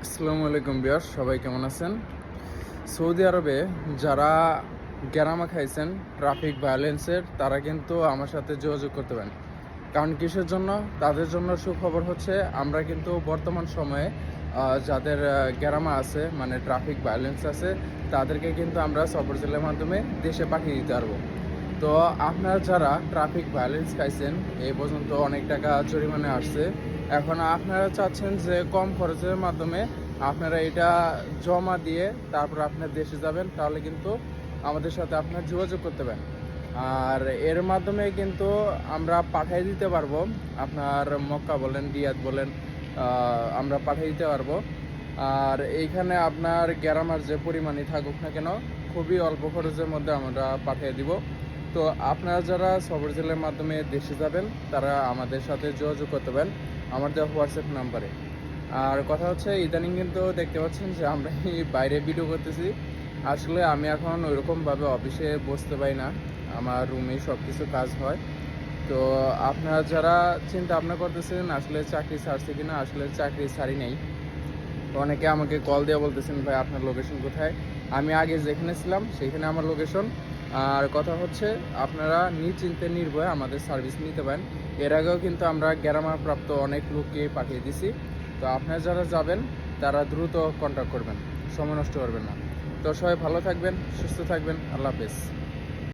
আসসালামু আলাইকুম ভিউয়ার্স, সবাই কেমন আছেন? সৌদি আরবে যারা গেরামা খাইছেন ট্রাফিক ভায়োলেন্সের, তারা কিন্তু আমার সাথে যোগাযোগ করতে পারেন। কারণ কিসের জন্য? তাদের জন্য সুখবর হচ্ছে আমরা কিন্তু বর্তমান সময়ে যাদের গেরামা আছে, মানে ট্রাফিক ভায়োলেন্স আছে, তাদেরকে কিন্তু আমরা সফর জেলের মাধ্যমে দেশে পাঠিয়ে দিতে পারবো। তো আপনারা যারা ট্রাফিক ভায়োলেন্স খাইছেন, এই পর্যন্ত অনেক টাকা জরিমানা আসছে, এখন আপনারা চাচ্ছেন যে কম খরচের মাধ্যমে আপনারা এটা জমা দিয়ে তারপর আপনার দেশে যাবেন, তাহলে কিন্তু আমাদের সাথে আপনার যোগাযোগ করতে পারেন। আর এর মাধ্যমে কিন্তু আমরা পাঠিয়ে দিতে পারবো, আপনার মক্কা বলেন, রিয়াদ বলেন, আমরা পাঠিয়ে দিতে পারবো। আর এইখানে আপনার গ্রামার যে পরিমাণই থাকুক না কেন, খুবই অল্প খরচের মধ্যে আমরা পাঠিয়ে দিব। তো আপনারা যারা সফর জেলের মাধ্যমে দেশে যাবেন, তারা আমাদের সাথে যোগাযোগ করতে পারেন আমার দেওয়া হোয়াটসঅ্যাপ নাম্বারে। আর কথা হচ্ছে, ইদানিং কিন্তু দেখতে পাচ্ছেন যে আমরা বাইরে ভিডিও করতেছি। আসলে আমি এখন ওইরকমভাবে অফিসে বসতে পারি না, আমার রুমেই সব কিছু কাজ হয়। তো আপনারা যারা চিন্তা ভাবনা করতেছেন আসলে চাকরি ছাড়ছে কিনা, আসলে চাকরি ছাড়ি নেই। অনেকে আমাকে কল দিয়ে বলতেছেন, ভাই আপনার লোকেশন কোথায়? আমি আগে যেখানে ছিলাম সেখানে আমার লোকেশন। আর কথা হচ্ছে, আপনারা নিশ্চিন্তে নির্ভয়ে আমাদের সার্ভিস নিতে পারেন। এর আগেও কিন্তু আমরা গ্যারামাপ্রাপ্ত অনেক লোককে পাঠিয়ে দিছি। তো আপনারা যারা যাবেন তারা দ্রুত কন্ট্যাক্ট করবেন, সময় নষ্ট করবেন না। তো সবাই ভালো থাকবেন, সুস্থ থাকবেন। আল্লাহ হাফেজ।